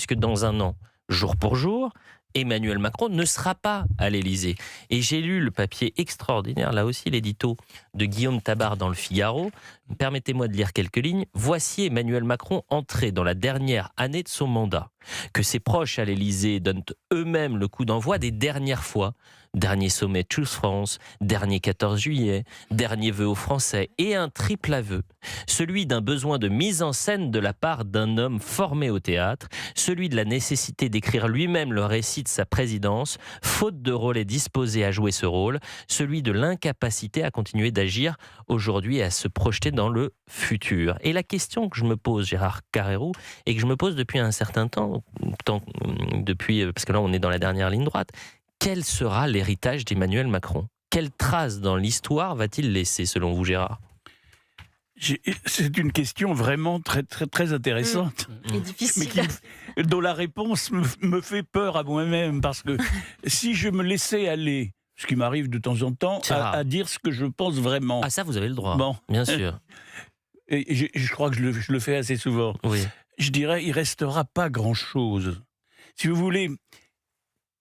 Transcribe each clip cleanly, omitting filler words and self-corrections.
puisque dans un an, jour pour jour, Emmanuel Macron ne sera pas à l'Élysée. Et j'ai lu le papier extraordinaire, là aussi l'édito de Guillaume Tabar dans le Figaro. Permettez-moi de lire quelques lignes. Voici Emmanuel Macron entré dans la dernière année de son mandat. Que ses proches à l'Élysée donnent eux-mêmes le coup d'envoi des dernières fois. Dernier sommet Choose France, dernier 14 juillet, dernier vœu aux Français et un triple aveu. Celui d'un besoin de mise en scène de la part d'un homme formé au théâtre, celui de la nécessité d'écrire lui-même le récit de sa présidence, faute de relais disposés à jouer ce rôle, celui de l'incapacité à continuer d'agir aujourd'hui et à se projeter dans le futur. Et la question que je me pose, Gérard Carrérou, et que je me pose depuis un certain temps, parce que là on est dans la dernière ligne droite, quel sera l'héritage d'Emmanuel Macron ? Quelle trace dans l'histoire va-t-il laisser, selon vous, Gérard ? C'est une question vraiment très, très, très intéressante. Et difficile. Dont la réponse me fait peur à moi-même, parce que si je me laissais aller, ce qui m'arrive de temps en temps, à dire ce que je pense vraiment... Ah ça, vous avez le droit, bon. Bien sûr. Et je crois que je le fais assez souvent. Oui. Je dirais, il ne restera pas grand-chose. Si vous voulez...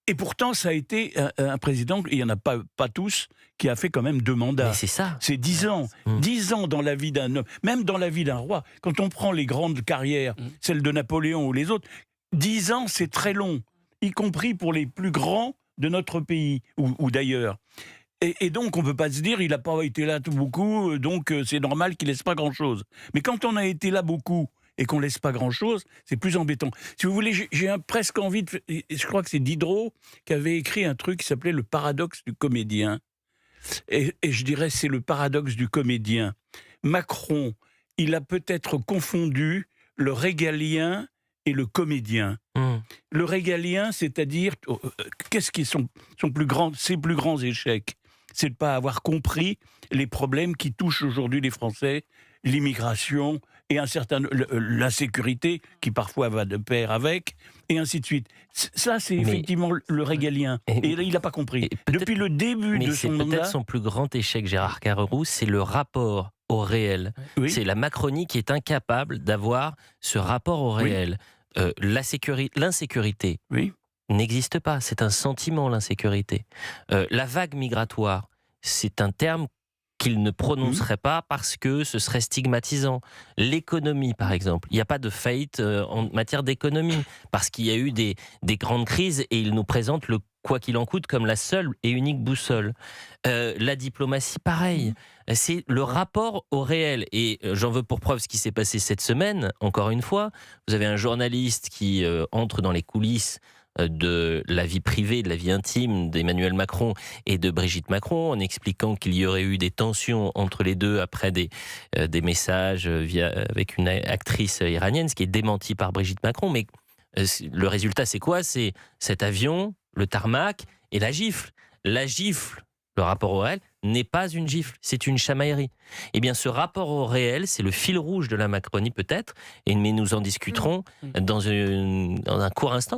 Et pourtant, ça a été un président, il n'y en a pas tous, qui a fait quand même 2 mandats. Mais c'est ça. C'est 10 ans. 10 ans dans la vie d'un homme, même dans la vie d'un roi. Quand on prend les grandes carrières, celles de Napoléon ou les autres, 10 ans, c'est très long, y compris pour les plus grands de notre pays ou d'ailleurs. Et donc, on ne peut pas se dire, il n'a pas été là tout beaucoup, donc c'est normal qu'il ne laisse pas grand-chose. Mais quand on a été là beaucoup, et qu'on laisse pas grand-chose, c'est plus embêtant. Si vous voulez, j'ai presque envie de... Je crois que c'est Diderot qui avait écrit un truc qui s'appelait « Le paradoxe du comédien ». Et je dirais, c'est le paradoxe du comédien. Macron, il a peut-être confondu le régalien et le comédien. Le régalien, c'est-à-dire, qu'est-ce qui sont ses plus grands échecs ? C'est de ne pas avoir compris les problèmes qui touchent aujourd'hui les Français, l'immigration et l'insécurité qui parfois va de pair avec, et ainsi de suite. Ça, c'est effectivement le régalien. Et il n'a pas compris. Depuis le début de son mandat... Mais c'est peut-être son plus grand échec, Gérard Carrérou, c'est le rapport au réel. Oui. C'est la Macronie qui est incapable d'avoir ce rapport au réel. Oui. L'insécurité n'existe pas. C'est un sentiment, l'insécurité. La vague migratoire, c'est un terme qu'il ne prononcerait pas parce que ce serait stigmatisant. L'économie, par exemple. Il n'y a pas de faillite en matière d'économie, parce qu'il y a eu des grandes crises et il nous présente le quoi qu'il en coûte comme la seule et unique boussole. La diplomatie, pareil. C'est le rapport au réel. Et j'en veux pour preuve ce qui s'est passé cette semaine, encore une fois. Vous avez un journaliste qui entre dans les coulisses de la vie privée, de la vie intime d'Emmanuel Macron et de Brigitte Macron, en expliquant qu'il y aurait eu des tensions entre les deux après des messages avec une actrice iranienne, ce qui est démenti par Brigitte Macron. Mais le résultat, c'est quoi ? C'est cet avion, le tarmac et la gifle. La gifle, le rapport au réel, n'est pas une gifle, c'est une chamaillerie. Eh bien, ce rapport au réel, c'est le fil rouge de la Macronie peut-être, mais nous en discuterons dans un court instant.